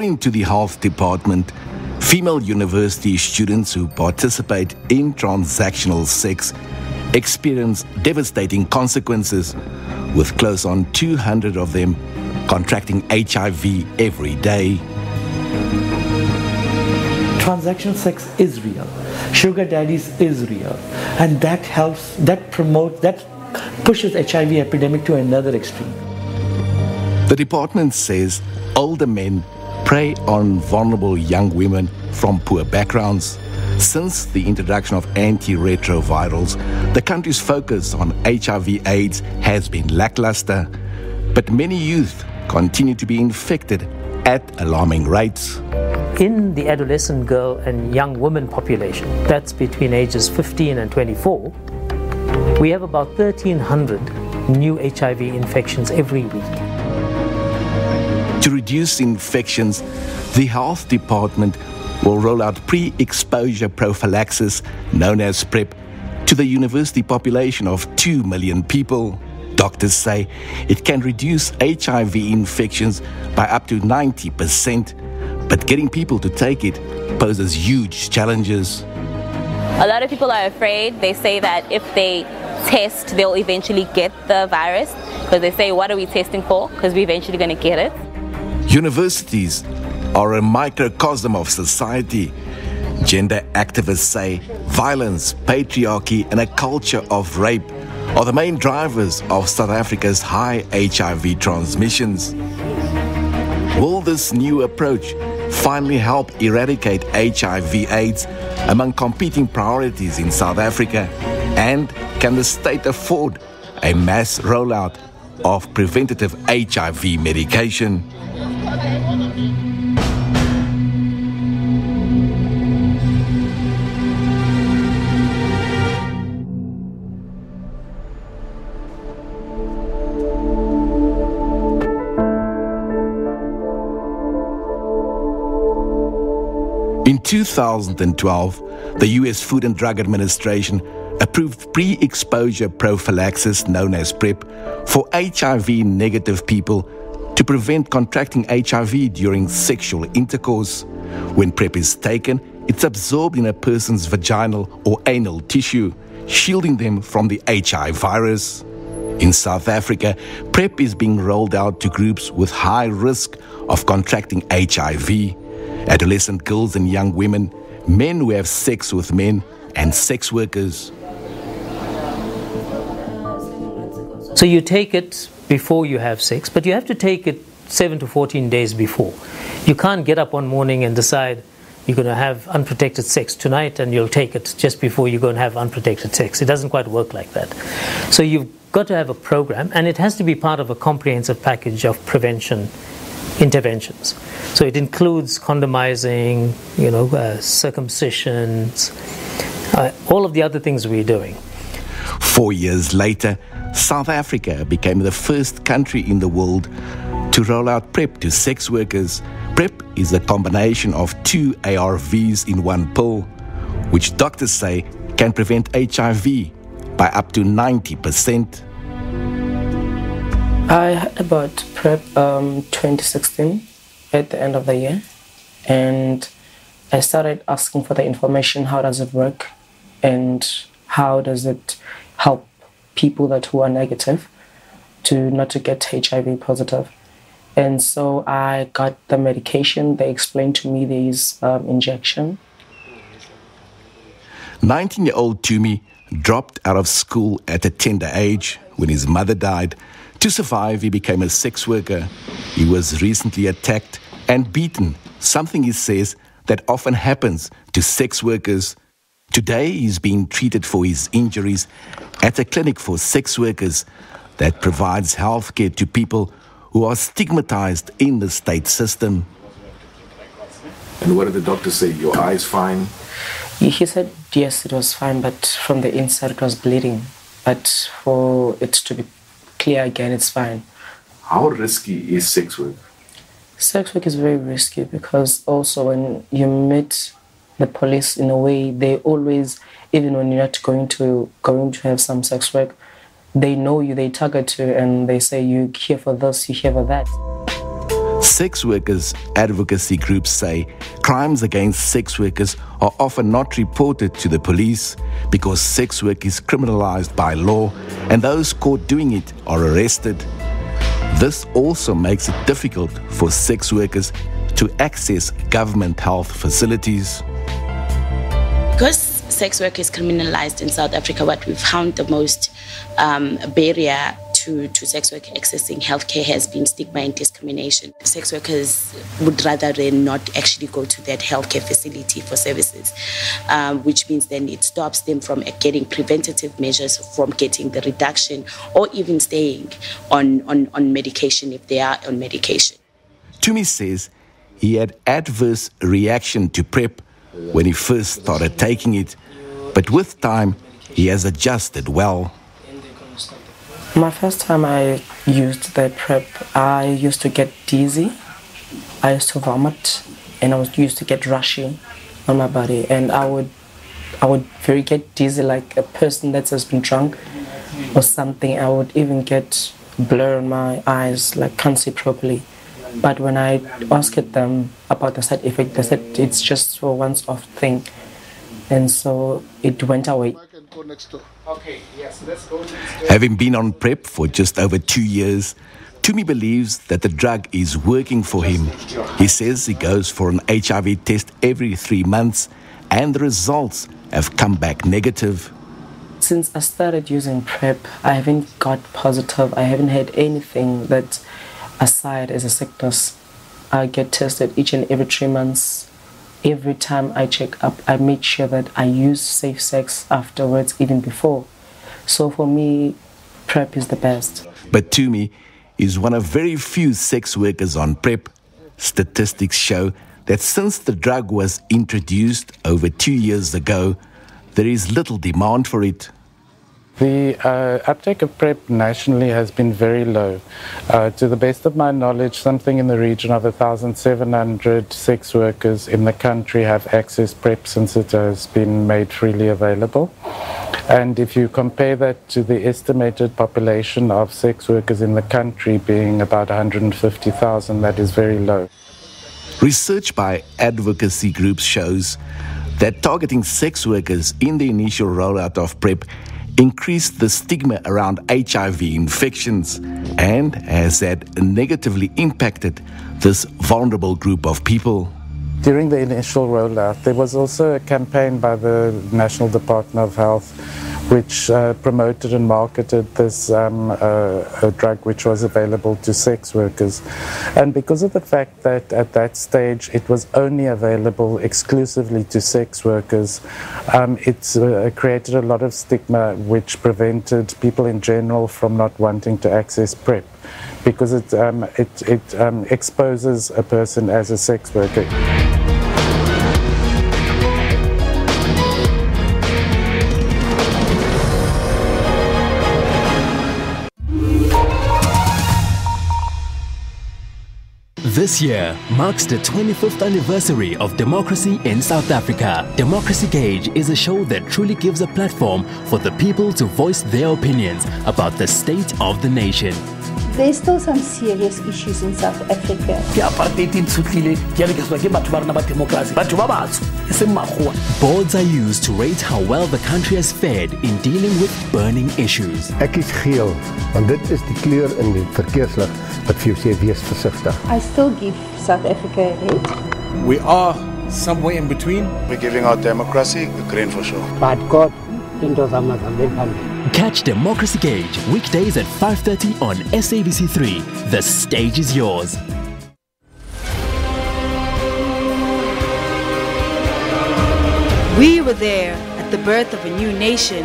According to the health department, female university students who participate in transactional sex experience devastating consequences, with close on 200 of them contracting HIV every day. Transactional sex is real. Sugar daddies is real. And that helps, that pushes HIV epidemic to another extreme. The department says older men prey on vulnerable young women from poor backgrounds. Since the introduction of antiretrovirals, the country's focus on HIV/AIDS has been lackluster, but many youth continue to be infected at alarming rates. In the adolescent girl and young woman population, that's between ages 15 and 24, we have about 1,300 new HIV infections every week. To reduce infections, the health department will roll out pre-exposure prophylaxis, known as PrEP, to the university population of 2 million people. Doctors say it can reduce HIV infections by up to 90%, but getting people to take it poses huge challenges. A lot of people are afraid. They say that if they test, they'll eventually get the virus, because they say, what are we testing for? Because we're eventually going to get it. Universities are a microcosm of society. Gender activists say violence, patriarchy, and a culture of rape are the main drivers of South Africa's high HIV transmissions. Will this new approach finally help eradicate HIV/AIDS among competing priorities in South Africa? And can the state afford a mass rollout of preventative HIV medication? In 2012, the U.S. Food and Drug Administration approved pre-exposure prophylaxis, known as PrEP, for HIV-negative people to prevent contracting HIV during sexual intercourse. When PrEP is taken, it's absorbed in a person's vaginal or anal tissue, shielding them from the HIV virus. In South Africa, PrEP is being rolled out to groups with high risk of contracting HIV. Adolescent girls and young women, men who have sex with men, and sex workers. So you take it before you have sex, but you have to take it 7 to 14 days before. You can't get up one morning and decide you're going to have unprotected sex tonight and you'll take it just before you go and have unprotected sex. It doesn't quite work like that. So you've got to have a program, and it has to be part of a comprehensive package of prevention interventions. So it includes condomizing, circumcisions, all of the other things we're doing. 4 years later, South Africa became the first country in the world to roll out PrEP to sex workers. PrEP is a combination of 2 ARVs in one pill, which doctors say can prevent HIV by up to 90%. I heard about PrEP 2016 at the end of the year, and I started asking for the information. How does it work, and how does it help people who are negative not to get HIV positive? And so I got the medication. They explained to me these injection. 19-year-old Tumi dropped out of school at a tender age when his mother died. To survive, he became a sex worker. He was recently attacked and beaten, something he says that often happens to sex workers. Today, he's being treated for his injuries at a clinic for sex workers that provides health care to people who are stigmatized in the state system. And what did the doctor say? Your eye's fine? He said, yes, it was fine, but from the inside it was bleeding. But for it to be clear again, it's fine. How risky is sex work? Sex work is very risky because also when you meet the police, in a way, they always, even when you're not going to have some sex work, they know you, they target you, and they say, you're here for this, you're here for that. Sex workers advocacy groups say crimes against sex workers are often not reported to the police because sex work is criminalized by law and those caught doing it are arrested. This also makes it difficult for sex workers to access government health facilities. Because sex work is criminalized in South Africa, what we've found the most barrier to sex work accessing healthcare has been stigma and discrimination. Sex workers would rather than not actually go to that healthcare facility for services, which means then it stops them from getting preventative measures, from getting the reduction or even staying on medication if they are on medication. Tumi says he had adverse reaction to PrEP when he first started taking it, but with time he has adjusted well. My first time I used the PrEP, I used to get dizzy, I used to vomit, and I used to get rushy on my body, and I would very get dizzy like a person that has been drunk or something. I would even get blur in my eyes, like can't see properly. But when I asked them about the side effect, they said it's just for once-off thing, and so it went away. Having been on PrEP for just over 2 years, Tumi believes that the drug is working for him. He says he goes for an HIV test every 3 months and the results have come back negative. Since I started using PrEP, I haven't got positive. I haven't had anything that aside as a sickness. I get tested each and every 3 months. Every time I check up, I make sure that I use safe sex afterwards, even before. So for me, PrEP is the best. But Tumi is one of very few sex workers on PrEP. Statistics show that since the drug was introduced over 2 years ago, there is little demand for it. The uptake of PrEP nationally has been very low. To the best of my knowledge, something in the region of 1,700 sex workers in the country have accessed PrEP since it has been made freely available. And if you compare that to the estimated population of sex workers in the country being about 150,000, that is very low. Research by advocacy groups shows that targeting sex workers in the initial rollout of PrEP increased the stigma around HIV infections and has had negatively impacted this vulnerable group of people. During the initial rollout, there was also a campaign by the National Department of Health which promoted and marketed this drug which was available to sex workers. And because of the fact that at that stage it was only available exclusively to sex workers, it created a lot of stigma which prevented people in general from not wanting to access PrEP, because it exposes a person as a sex worker. This year marks the 25th anniversary of democracy in South Africa. Democracy Gauge is a show that truly gives a platform for the people to voice their opinions about the state of the nation. There's still some serious issues in South Africa. Boards are used to rate how well the country has fared in dealing with burning issues. Ek is geel, want dit is die kleur in die verkeerslig wat vir jou sê wees versigtig. I still give South Africa a red. We are somewhere in between. We're giving our democracy a green for sure. But God, catch Democracy Gauge weekdays at 5:30 on SABC3. The stage is yours. We were there at the birth of a new nation.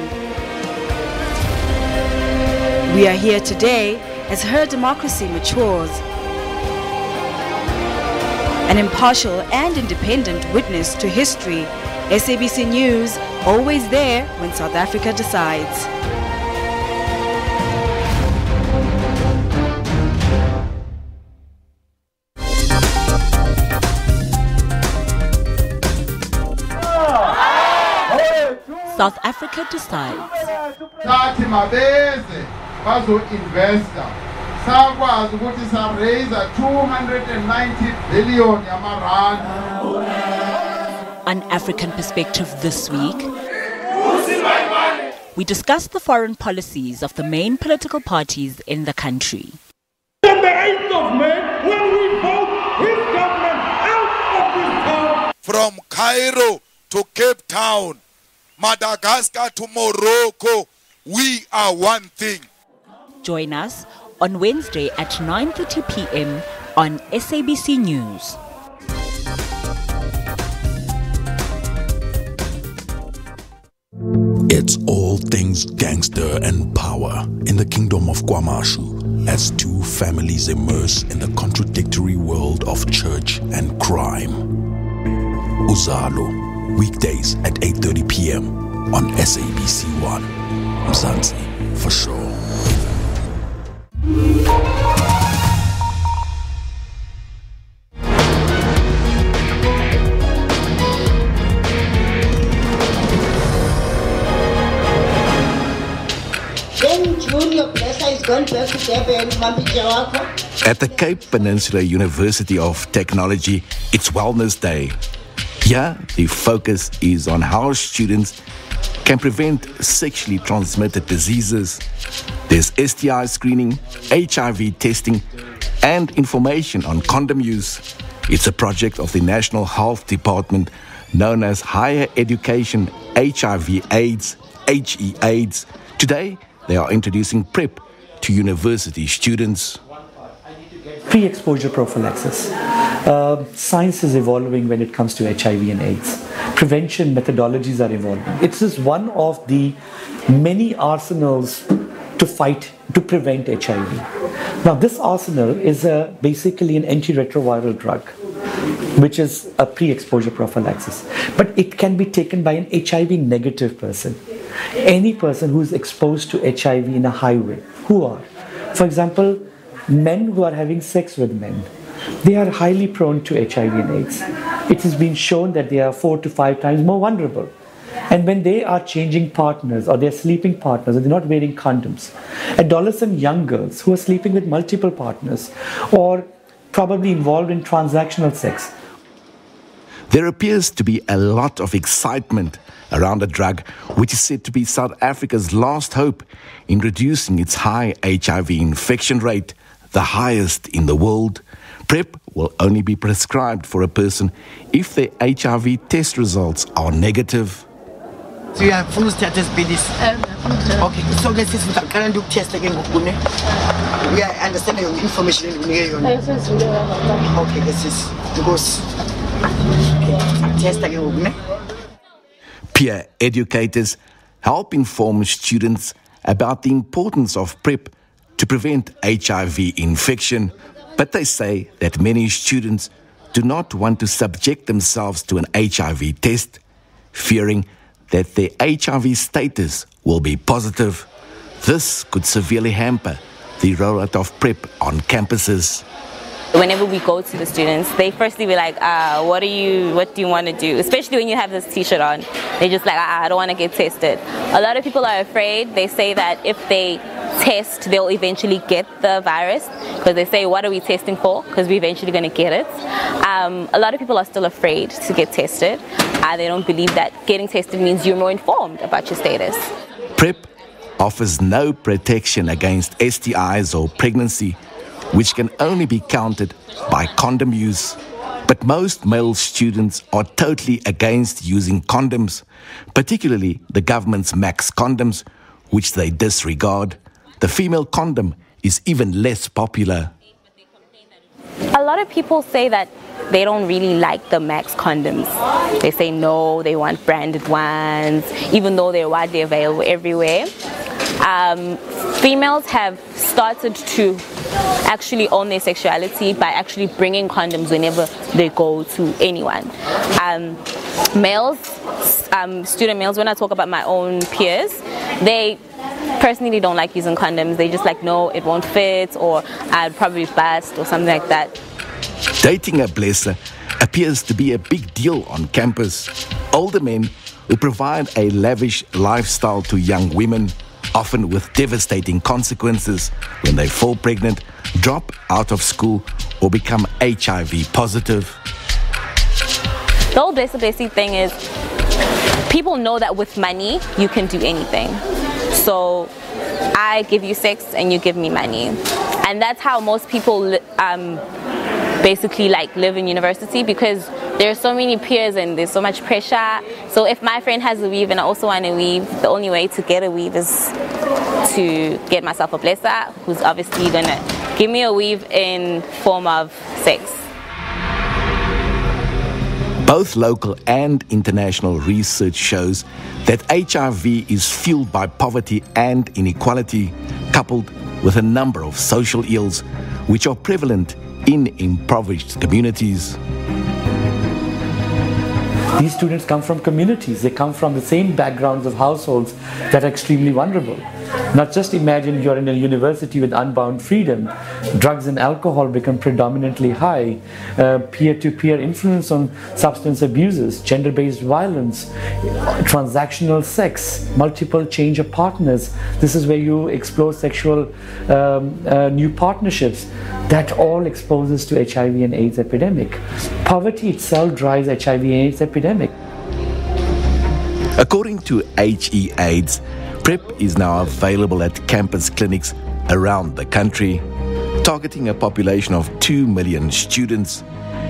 We are here today as her democracy matures. An impartial and independent witness to history. SABC News, always there when South Africa decides. South Africa decides. sakwazi ukuthi raise 290 billion yamarand. On African Perspective this week, we discuss the foreign policies of the main political parties in the country. On the 8th of May, when we vote his government out of this town. From Cairo to Cape Town, Madagascar to Morocco, we are one thing. Join us on Wednesday at 9:30 p.m. on SABC News. It's all things gangster and power in the kingdom of Kwamashu as two families immerse in the contradictory world of church and crime. Uzalo, weekdays at 8:30 p.m. on SABC 1. Mzansi, for sure. At the Cape Peninsula University of Technology, it's Wellness Day. Here, the focus is on how students can prevent sexually transmitted diseases. There's STI screening, HIV testing, and information on condom use. It's a project of the National Health Department known as Higher Education HIV/AIDS, HE/AIDS. Today, they are introducing PrEP to university students. Pre-exposure prophylaxis. Science is evolving when it comes to HIV and AIDS. Prevention methodologies are evolving. It's just one of the many arsenals to prevent HIV. Now, this arsenal is basically an antiretroviral drug, which is a pre-exposure prophylaxis. But it can be taken by an HIV-negative person. Any person who is exposed to HIV in a high way. Who are? For example, men who are having sex with men. They are highly prone to HIV and AIDS. It has been shown that they are 4 to 5 times more vulnerable. And when they are changing partners or they're sleeping partners or they're not wearing condoms, adolescent young girls who are sleeping with multiple partners or probably involved in transactional sex. There appears to be a lot of excitement around a drug which is said to be South Africa's last hope in reducing its high HIV infection rate, the highest in the world. PrEP will only be prescribed for a person if their HIV test results are negative. So you have full status BDs? Okay, so this is the current test again. We understand your information. Okay, this is because test again. Peer educators help inform students about the importance of PrEP to prevent HIV infection, but they say that many students do not want to subject themselves to an HIV test, fearing that their HIV status will be positive. This could severely hamper the rollout of PrEP on campuses. Whenever we go to the students, they firstly be like, what do you want to do? Especially when you have this t-shirt on. They're just like, I don't want to get tested. A lot of people are afraid. They say that if they test, they'll eventually get the virus. Because they say, what are we testing for? Because we're eventually going to get it. A lot of people are still afraid to get tested. They don't believe that getting tested means you're more informed about your status. PrEP offers no protection against STIs or pregnancy, which can only be counted by condom use. But most male students are totally against using condoms, particularly the government's max condoms, which they disregard. The female condom is even less popular. A lot of people say that they don't really like the max condoms. They say no, they want branded ones, even though they're widely available everywhere. Females have started to actually own their sexuality by actually bringing condoms whenever they go to anyone. Males, student males, when I talk about my own peers, they personally don't like using condoms. They just like, no, it won't fit, or I'd probably bust, or something like that. Dating a blesser appears to be a big deal on campus. Older men who provide a lavish lifestyle to young women, often with devastating consequences when they fall pregnant, drop out of school, or become HIV positive. The whole basic thing is people know that with money you can do anything. So I give you sex and you give me money, and that's how most people basically live in university, because there are so many peers and there's so much pressure. So if my friend has a weave and I also want a weave, the only way to get a weave is to get myself a blesser who's obviously gonna give me a weave in form of sex. Both local and international research shows that HIV is fueled by poverty and inequality, coupled with a number of social ills which are prevalent in impoverished communities. These students come from communities. They come from the same backgrounds of households that are extremely vulnerable. Not just imagine you're in a university with unbound freedom. Drugs and alcohol become predominantly high. Peer-to-peer influence on substance abuses, gender-based violence, transactional sex, multiple change of partners. This is where you explore sexual new partnerships. That all exposes to HIV and AIDS epidemic. Poverty itself drives HIV and AIDS epidemic. According to HE-AIDS, PrEP is now available at campus clinics around the country, targeting a population of 2 million students.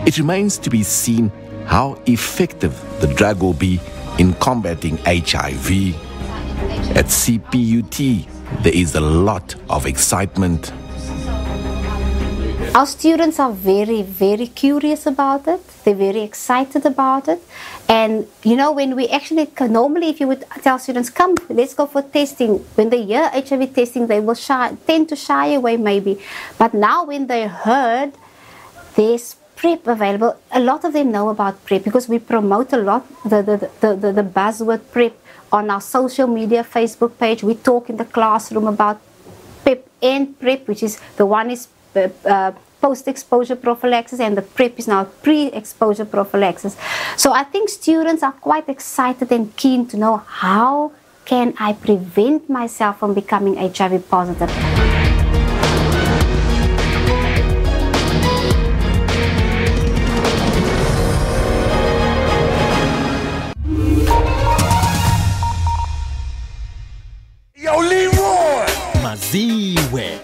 It remains to be seen how effective the drug will be in combating HIV. At CPUT, there is a lot of excitement. Our students are very, very curious about it. They're very excited about it. And, when we actually, normally if you would tell students, come, let's go for testing. When they hear HIV testing, they will tend to shy away maybe. But now when they heard there's PrEP available, a lot of them know about PrEP because we promote a lot the buzzword PrEP on our social media, Facebook page. We talk in the classroom about PrEP and PrEP, which is the one is post-exposure prophylaxis, and the PrEP is now pre-exposure prophylaxis. So I think students are quite excited and keen to know, how can I prevent myself from becoming HIV positive? Yo, Leroy! Maziwe.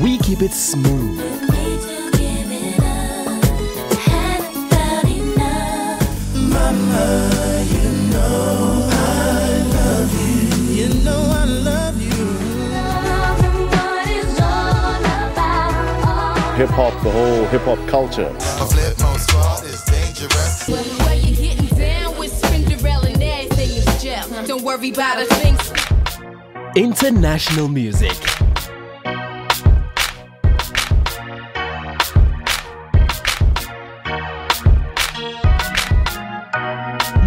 We keep it smooth. Mama, you know I love you. You know I love you. Hip hop, the whole hip hop culture. Where you getting down with Cinderella and everything is Jeff. Don't worry about a thing. International music.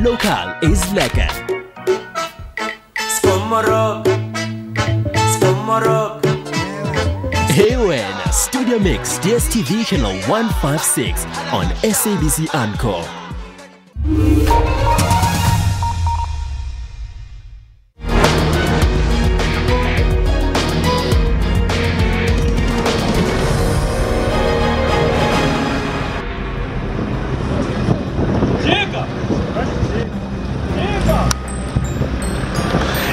Local is lekker. Hey when Studio Mix DSTV channel 156 on SABC Encore.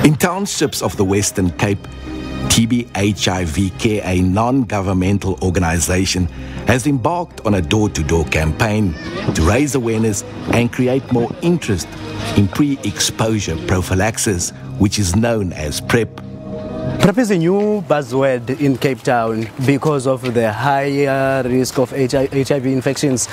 In townships of the Western Cape, TB-HIV Care, a non-governmental organization, has embarked on a door-to-door campaign to raise awareness and create more interest in pre-exposure prophylaxis, which is known as PrEP. PrEP is a new buzzword in Cape Town because of the higher risk of HIV infections,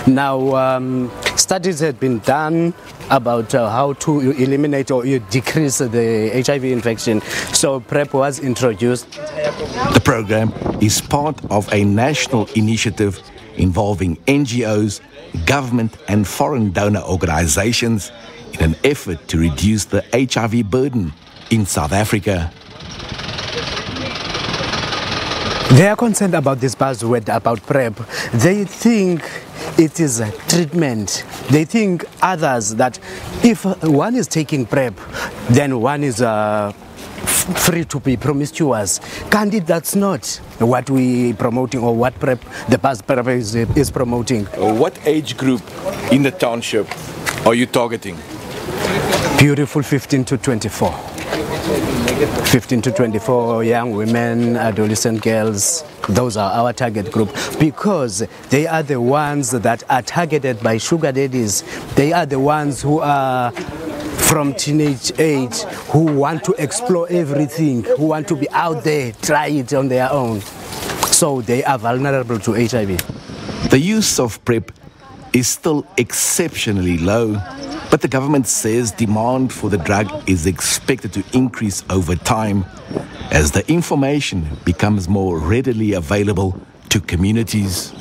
Now, studies have been done about how to eliminate or decrease the HIV infection. So PrEP was introduced. The program is part of a national initiative involving NGOs, government and foreign donor organizations in an effort to reduce the HIV burden in South Africa. They are concerned about this buzzword about PrEP. They think it is a treatment. They think others that if one is taking PrEP, then one is free to be promiscuous. Candid, that's not what we promoting or what PrEP, the past PrEP is promoting. What age group in the township are you targeting? Beautiful 15 to 24. 15 to 24 young women, adolescent girls, those are our target group because they are the ones that are targeted by sugar daddies. They are the ones who are from teenage age, who want to explore everything, who want to be out there, try it on their own. So they are vulnerable to HIV. The use of PrEP is still exceptionally low, but the government says demand for the drug is expected to increase over time as the information becomes more readily available to communities.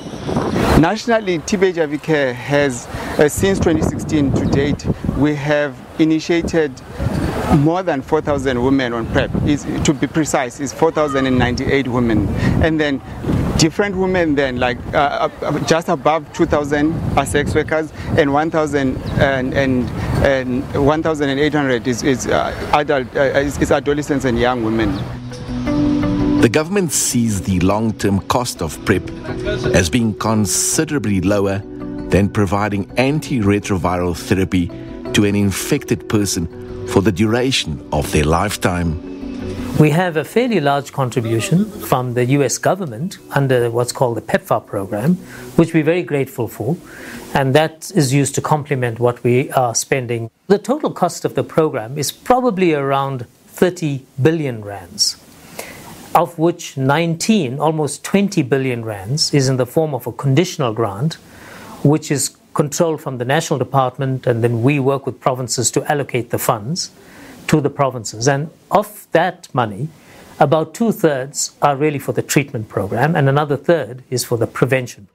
Nationally, TB HIV Care has, since 2016 to date, we have initiated more than 4,000 women on PrEP. To be precise, it's 4,098 women. And then different women then, like just above 2,000 are sex workers, and 1,800 is adolescents and young women. The government sees the long-term cost of PrEP as being considerably lower than providing antiretroviral therapy to an infected person for the duration of their lifetime. We have a fairly large contribution from the US government under what's called the PEPFAR program, which we're very grateful for, and that is used to complement what we are spending. The total cost of the program is probably around 30 billion rands, of which 19, almost 20 billion rands, is in the form of a conditional grant, which is controlled from the national department, and then we work with provinces to allocate the funds to the provinces. And of that money, about 2/3 are really for the treatment program, and another third is for the prevention.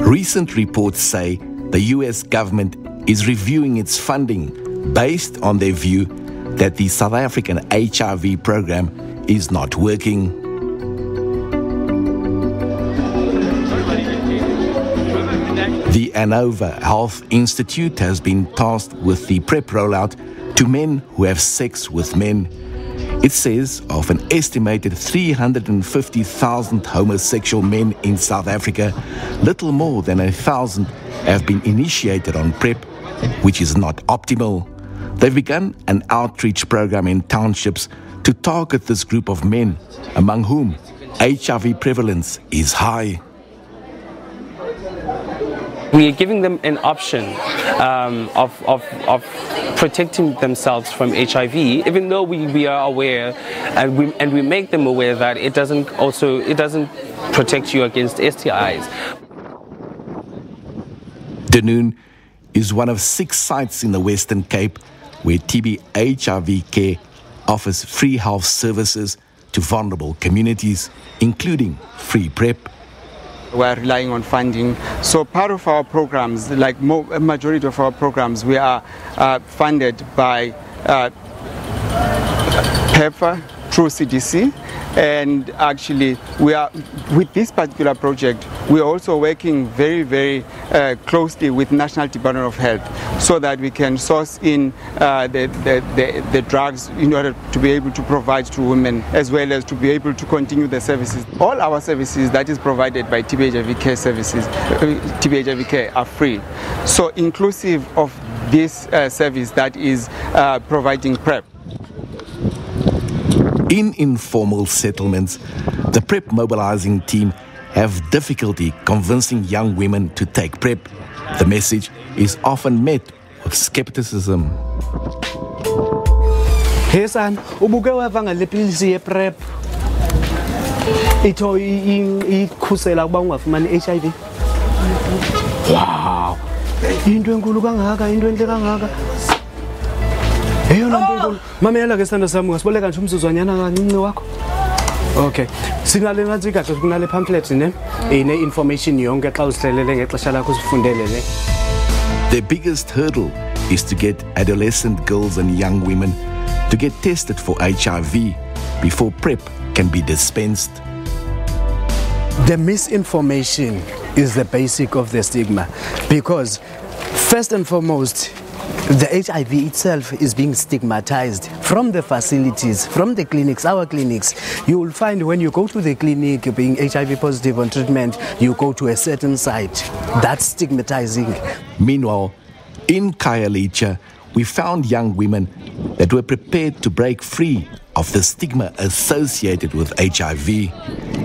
Recent reports say the US government is reviewing its funding based on their view that the South African HIV program is not working. The ANOVA Health Institute has been tasked with the PrEP rollout to men who have sex with men. It says of an estimated 350,000 homosexual men in South Africa, little more than 1,000 have been initiated on PrEP, which is not optimal. They've begun an outreach program in townships to target this group of men, among whom HIV prevalence is high. We are giving them an option of protecting themselves from HIV, even though we are aware and we make them aware that it doesn't protect you against STIs. Dunoon is one of 6 sites in the Western Cape where TB HIV Care offers free health services to vulnerable communities, including free PrEP. We are relying on funding. So part of our programs, like a majority of our programs, we are funded by PEPFAR through CDC. And actually, we are, with this particular project, we are also working very, very closely with National Department of Health so that we can source in the drugs in order to be able to provide to women, as well as to be able to continue the services. All our services that is provided by TB HIV Care services, TB HIV Care, are free. So inclusive of this service that is providing PrEP. In informal settlements, the PrEP mobilizing team have difficulty convincing young women to take PrEP. The message is often met with skepticism. Hey son, ubuke wavanga le pilisi ye PrEP. Ito ikhusela ukuba ungafumani HIV. Wow. Into enkulu kangaka, into enhle kangaka. Eyona nto enkulu. Mamela ke sithanda sami ngasiboleka nje umzuzwanyana kancinci wakho. Okay. Sinale ngathi kahle kunale pamphlet ne ine information yonke xa usihlelele ngexesha lakho usifundele ne. The biggest hurdle is to get adolescent girls and young women to get tested for HIV before PrEP can be dispensed. The misinformation is the basic of the stigma, because first and foremost, the HIV itself is being stigmatized from the facilities, from the clinics, our clinics. You will find when you go to the clinic being HIV positive on treatment, you go to a certain site. That's stigmatizing. Meanwhile, in Khayelitsha, we found young women that were prepared to break free of the stigma associated with HIV,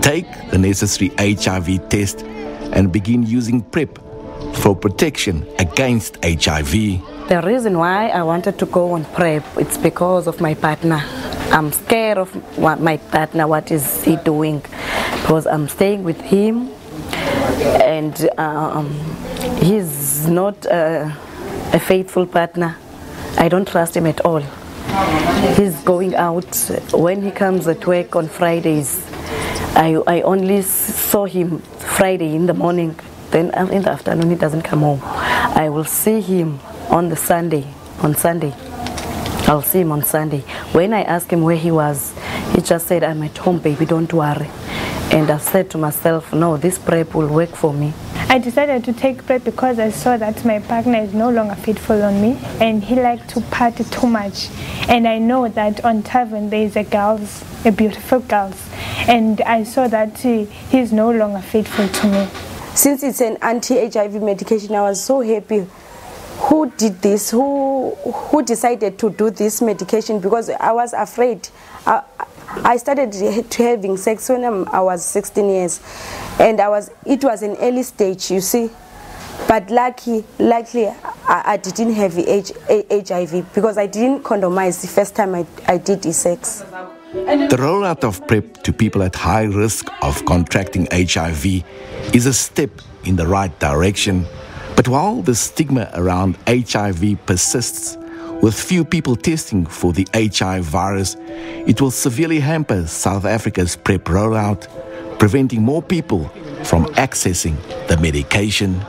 take the necessary HIV test, and begin using PrEP for protection against HIV. The reason why I wanted to go on PrEP, it's because of my partner. I'm scared of my partner, what is he doing? Because I'm staying with him, and he's not a faithful partner. I don't trust him at all. He's going out. When he comes at work on Fridays, I only saw him Friday in the morning. Then in the afternoon he doesn't come home. I will see him on Sunday. I'll see him on Sunday. When I asked him where he was, he just said, I'm at home, baby, don't worry. And I said to myself, no, this PrEP will work for me. I decided to take PrEP because I saw that my partner is no longer faithful on me, and he liked to party too much. And I know that on Tavern there is a beautiful girls, and I saw that he's no longer faithful to me. Since it's an anti-HIV medication, I was so happy. Who did this? Who decided to do this medication? Because I was afraid. I started to having sex when I was 16 years, and it was an early stage, you see. But luckily, I didn't have HIV because I didn't condomize the first time I did the sex. The rollout of PrEP to people at high risk of contracting HIV is a step in the right direction. But while the stigma around HIV persists, with few people testing for the HIV virus, it will severely hamper South Africa's PrEP rollout, preventing more people from accessing the medication.